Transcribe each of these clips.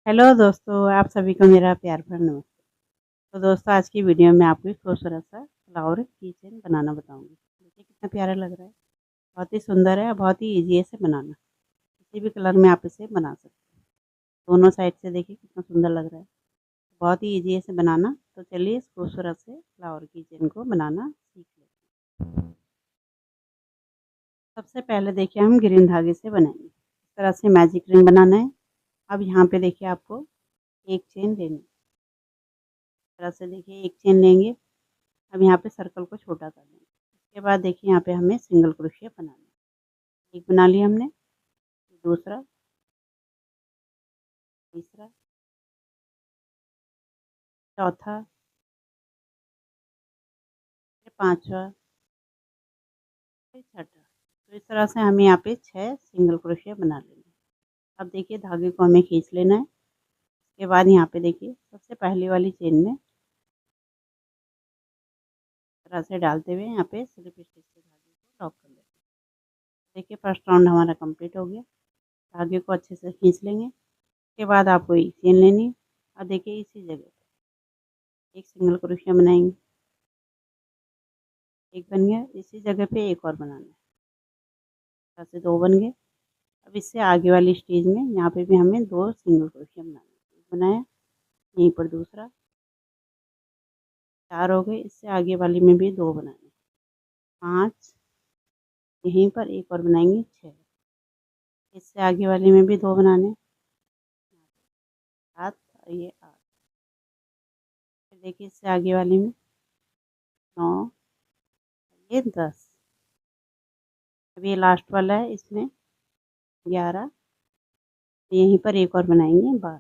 Hello दोस्तों, आप सभी को मेरा प्यार भरा नमस्ते। तो दोस्तों, आज की वीडियो में आपको एक खूबसूरत सा फ्लावर की चेन बनाना बताऊंगी। देखिए कितना प्यारा लग रहा है। बहुत ही सुंदर है, बहुत ही ईजी है इसे बनाना। किसी भी कलर में आप इसे बना सकते हैं। दोनों साइड से देखिए कितना सुंदर लग रहा है। बहुत ही ईजी है इसे बनाना। तो चलिए इस खूबसूरत से फ्लावर की चेन को बनाना सीख लेते हैं। सबसे पहले देखिए हम ग्रीन धागे से बनाएंगे। इस तरह से मैजिक रिंग बनाना है। अब यहाँ पे देखिए आपको एक चेन लेनी है। इस तरह से देखिए एक चेन लेंगे। अब यहाँ पे सर्कल को छोटा कर लेंगे। उसके बाद देखिए यहाँ पे हमें सिंगल क्रोशिया बनाना है। एक बना लिया हमने, दूसरा, तीसरा, चौथा, फिर पांचवा, फिर छठा। तो इस तरह से हमें यहाँ पे 6 सिंगल क्रोशिया बना लेंगे। अब देखिए धागे को हमें खींच लेना है। उसके बाद यहाँ पे देखिए सबसे पहली वाली चेन में इस तरह से डालते हुए यहाँ पे स्लिप स्टिच से धागे को लॉक कर लेते हैं। देखिए फर्स्ट राउंड हमारा कंप्लीट हो गया। धागे को अच्छे से खींच लेंगे। उसके बाद आपको एक चेन लेनी है। और देखिए इसी जगह पे एक सिंगल क्रोशिया बनाएंगे। एक बन गया, इसी जगह पे एक और बनाना है। यहाँ से 2 बन गए। अब इससे आगे वाली स्टेज में यहाँ पे भी हमें 2 सिंगल क्रोशिया बनाना है। एक बनाया, यहीं पर दूसरा, 4 हो गए। इससे आगे वाली में भी 2 बनाने हैं। 5, यहीं पर एक और बनाएंगे 6। इससे आगे वाली में भी 2 बनाने, 7 और ये 8। फिर देखिए इससे आगे वाली में 9, ये 10। अब ये लास्ट वाला है, इसमें 11, यहीं पर एक और बनाएंगे 12।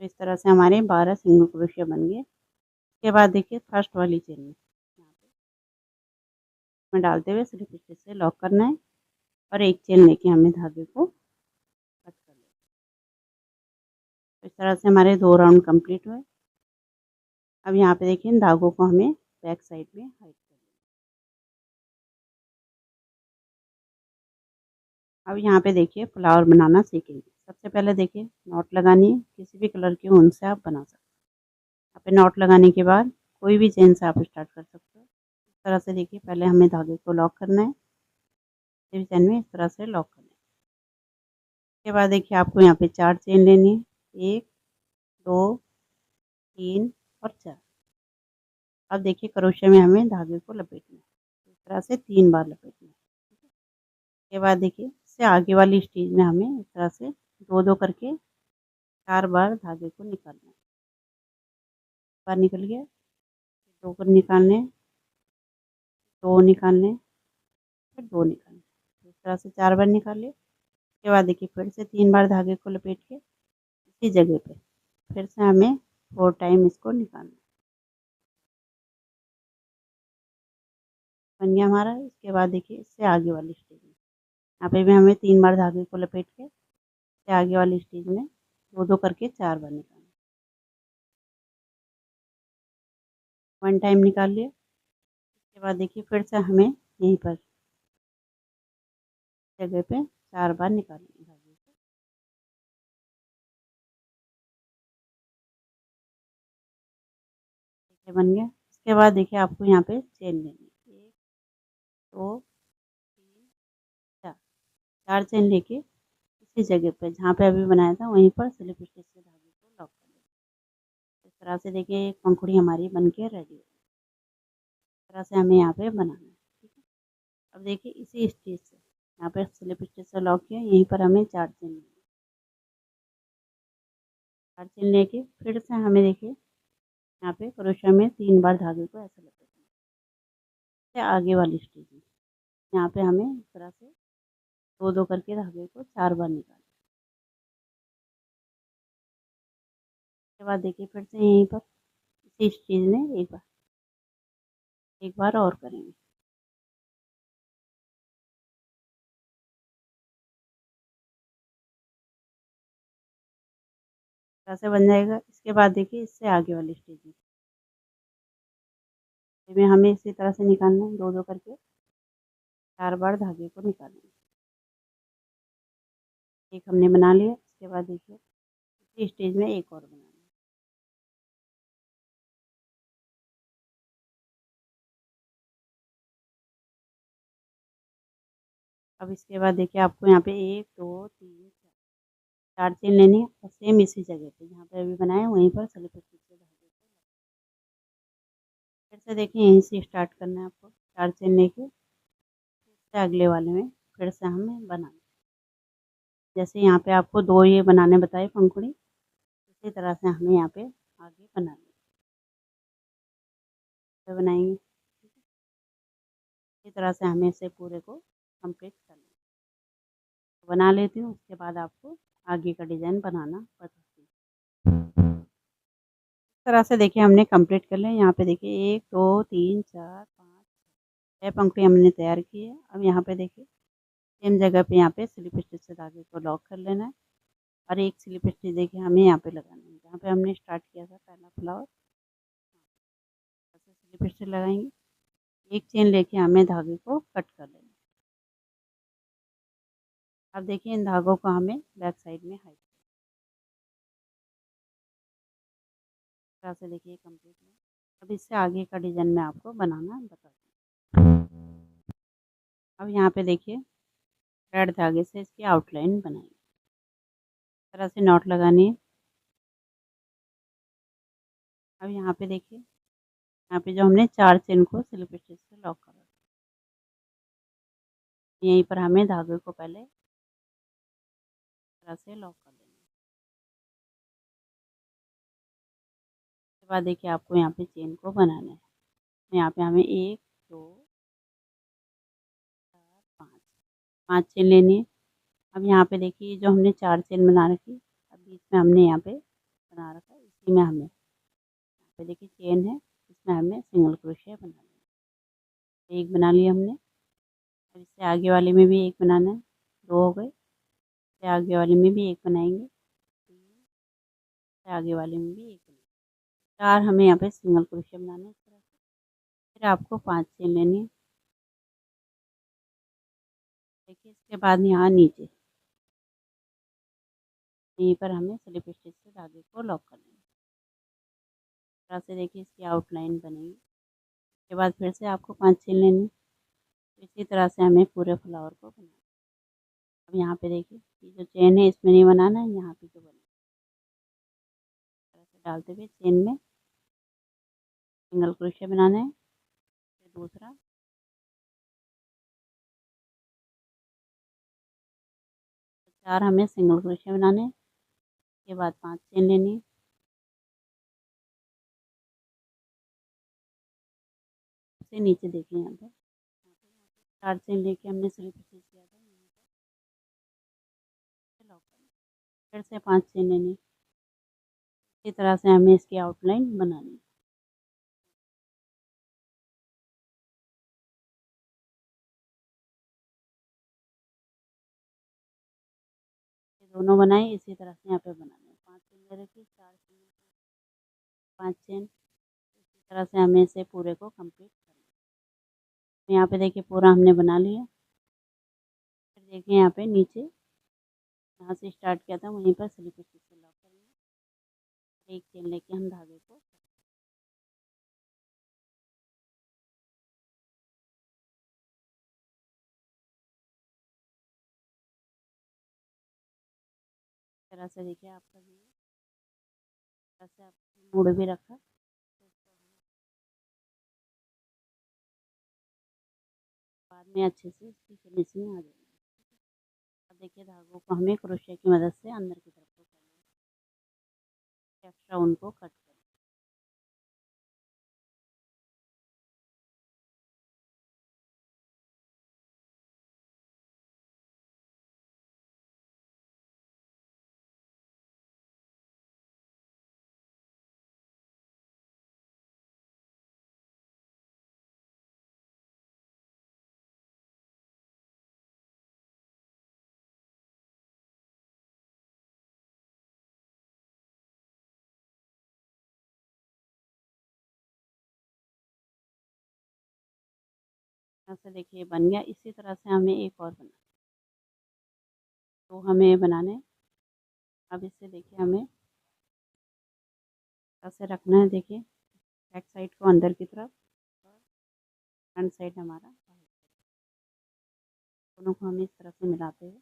तो इस तरह से हमारे 12 सिंगल क्रोशिया बन गए। उसके बाद देखिए फर्स्ट वाली चेन में यहाँ पे इसमें डालते हुए स्लिप स्टिच से लॉक करना है। और एक चेन लेके हमें धागे को कट कर लेना है। तो इस तरह से हमारे 2 राउंड कंप्लीट हुए। अब यहाँ पे देखिए इन धागों को हमें बैक साइड में हाइड कर लेना है। अब यहाँ पे देखिए फ्लावर बनाना सीखेंगे। सबसे पहले देखिए नॉट लगानी है। किसी भी कलर की ऊन से आप बना सकते हैं। यहाँ पे नॉट लगाने के बाद कोई भी चेन से आप स्टार्ट कर सकते हो। इस तरह से देखिए पहले हमें धागे को लॉक करना है। किसी भी चेन में इस तरह से लॉक करना है। उसके बाद देखिए आपको यहाँ पे 4 चेन लेनी है। 1, 2, 3 और 4। अब देखिए क्रोशे में हमें धागे को लपेटना है। इस तरह से 3 बार लपेटना है। उसके बाद देखिए इससे आगे वाली स्टेज में हमें इस तरह से 2-2 करके 4 बार धागे को निकालना है। बार निकल गया, 2 कर निकालने, 2 निकालने, फिर 2 निकालने। इस तरह से 4 बार निकालिए। उसके बाद देखिए फिर से 3 बार धागे को लपेट के इसी जगह पे फिर से हमें 4 टाइम इसको निकालना है। बन गया हमारा। इसके बाद देखिए इससे आगे वाली स्टेज में यहाँ पे भी हमें 3 बार धागे को लपेट के इससे आगे वाली स्टेज में 2-2 करके 4 बार निकालना है। 1 टाइम निकाल लिया। उसके बाद देखिए फिर से हमें यहीं पर जगह पे 4 बार निकालनी है धागे को। देखिए बन गया। इसके बाद देखिए आपको यहाँ पे चेन लेनी है। 1, 2, 3, 4। 4 चेन लेके इसी जगह पे जहाँ पे अभी बनाया था वहीं पर स्लिप स्टिच से धागे को लॉक कर लेना है। इस तरह से देखिए एक पंखुड़ी हमारी बन के रेडी है। इस तरह से हमें यहाँ पे बनाना है। ठीक है। अब देखिए इसी स्टिच से यहाँ पे स्लिप स्टिच से लॉक किया, यहीं पर हमें 4 चेन लेनी है। 4 चेन लेके फिर से हमें देखिए यहाँ पे क्रोशा में 3 बार धागे को ऐसे लपेटना है। आगे वाली स्टिच में यहाँ पे हमें इस तरह से 2-2 करके धागे को 4 बार निकालना है। उसके बाद देखिए फिर से यहीं पर इसी स्टिच में एक बार और करेंगे। तरह से बन जाएगा। इसके बाद देखिए इससे आगे वाली स्टिच में हमें इसी तरह से निकालना है। 2-2 करके 4 बार धागे को निकालना है। एक हमने बना लिया। इसके बाद देखिए इस स्टेज में एक और बनाना है। अब इसके बाद देखिए आपको यहाँ पे 1 2 3 4 चेन लेनी है और सेम इसी जगह पे जहाँ पे अभी बनाए वहीं पर स्लिप स्टिच से धागे को फिर से देखिए यहीं से स्टार्ट करना है आपको 4 चेन लेके फिर से अगले वाले में फिर से हमें बनाना है। जैसे यहाँ पे आपको 2 ये बनाने बताए पंखुड़ी, इसी तरह से हमें यहाँ पे आगे बनानी है। तो बनाएंगे इसी तरह से हमें इसे पूरे को कंप्लीट करना है। तो बना लेती हूँ उसके बाद आपको आगे का डिज़ाइन बनाना बताती हूँ। इस तरह से देखिए हमने कंप्लीट कर लिया। यहाँ पे देखिए 1 2 3 4 5 6 पंखुड़ी हमने तैयार की है। अब यहाँ पे देखिए सेम जगह पे यहाँ पे स्लिप स्टिच से धागे को लॉक कर लेना है और एक स्लिप स्टिच देखिए हमें यहाँ पे लगाना है जहाँ पे हमने स्टार्ट किया था पहला फ्लावर, ऐसे स्लिप स्टिच लगाएंगे। एक चेन लेके हमें धागे को कट कर लेना है। अब देखिए इन धागों को हमें बैक साइड में हाइड तरह से देखिए कंप्लीट है। अब इससे आगे का डिज़ाइन मैं आपको बनाना बताती हूँ। अब यहाँ पे देखिए रेड धागे से इसकी आउटलाइन बनाएंगे। इस तरह से नॉट लगानी है। अब यहाँ पे देखिए यहाँ पे जो हमने 4 चेन को स्लिप स्टिच से लॉक करा, यहीं पर हमें धागे को पहले इस तरह से लॉक कर देना है। उसके बाद देखिए आपको यहाँ पे चेन को बनाना है। यहाँ पे हमें 1 2 4 5 5 चेन लेनी है। अब यहाँ पे देखिए जो हमने 4 चेन बना रखी, अब बीच में हमने यहाँ पे बना रखा है, इसी में हमें यहाँ पे देखिए चेन है, इसमें हमें सिंगल क्रोशिया बनाना है। एक बना लिया हमने। अब इससे आगे वाले में भी एक बनाना है, 2 हो गए। इससे आगे वाले में भी एक बनाएंगे, 3। इससे आगे वाले में भी एक बनाएंगे, 4 हमें यहाँ पे सिंगल क्रोशिया बनाना है इस तरह से। फिर आपको 5 चेन लेनी है। देखिए इसके बाद यहाँ नीचे यहीं पर हमें स्लिप स्टिच से धागे को लॉक करना है। इस तरह से देखिए इसकी आउटलाइन बनेगी। उसके बाद फिर से आपको 5 चेन लेनी है। इसी तरह से हमें पूरे फ्लावर को बनाना है। अब यहाँ पे देखिए ये जो चेन है इसमें नहीं बनाना है, यहाँ पे जो बना तरह से डालते हुए चेन में सिंगल क्रोशिया बनाना है। फिर दूसरा, 4 हमें सिंगल क्रोशिया बनाने हैं। उसके बाद 5 चेन लेनी है। उससे नीचे देखिए यहाँ पे 4 चेन लेके हमने स्लिप स्टिच किया था, यहाँ पे लॉक करना है। फिर से 5 चेन लेनी है। इसी तरह से हमें इसकी आउटलाइन बनानी है। ये दोनों बनाए इसी तरह से यहाँ पे बनाने हैं। 5 चेन ले रखी, 4 चेन, 5 चेन, इसी तरह से हमें इसे पूरे को कंप्लीट करना है। तो यहाँ पे देखिए पूरा हमने बना लिया। फिर देखिए यहाँ पे नीचे जहाँ से स्टार्ट किया था वहीं पर स्लिप स्टिच से लॉक करेंगे। एक चेन लेके हम धागे को इस तरह से देखिए आपका भी इस तरह से आप मुड़ भी रखा, तो उसको हम बाद में अच्छे से इसकी फिनिशिंग आ जाएगी। अब देखिए धागों को हमें क्रोशिया की मदद से अंदर की तरफ को करना है, एक्स्ट्रा उनको कट करें। ऐसे देखिए बन गया। इसी तरह से हमें एक और बनाना, तो हमें बनाने। अब इससे देखिए हमें ऐसे रखना है। देखिए बैक साइड को अंदर की तरफ और फ्रंट साइड हमारा बाहर। दोनों को हमें इस तरह से मिलाते हुए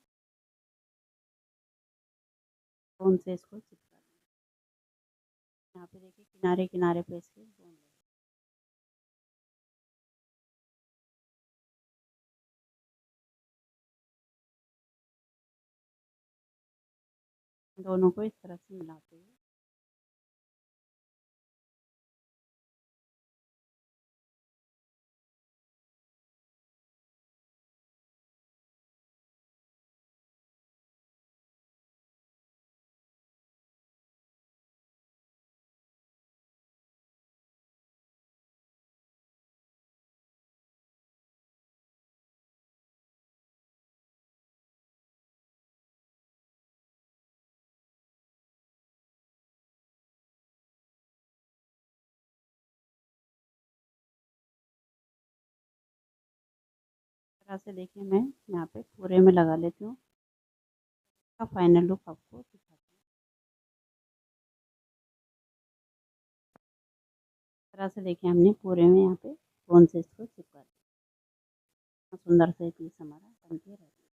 गोंद से इसको चिपका देंगे। यहाँ पे देखिए किनारे किनारे पे इसके गोंद लगे। दोनों को इस तरह से मिलाते हुए इस तरह से देखिए मैं यहाँ पे पूरे में लगा लेती हूँ। इसका फाइनल लुक आपको दिखाती हूँ। इस तरह से देखिए हमने पूरे में यहाँ पे गोंद से इसको चिपका दिया। सुंदर से पीस हमारा बन के रेडी।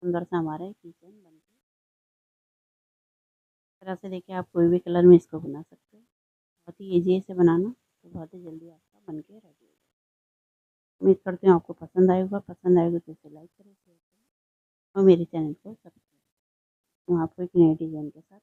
सुंदर सा हमारा किचन बन के इस तरह से देखिए आप कोई भी कलर में इसको बना सकते हो। बहुत ही ईजी है इसे बनाना, तो बहुत ही जल्दी आपका बन के रेडी हो जाएगा। उम्मीद करती हूँ आपको पसंद आएगा। पसंद आएगा तो इसे लाइक करें, शेयर करें और मेरे चैनल को सब्सक्राइब करें। मैं आपको एक नए डिज़ाइन के साथ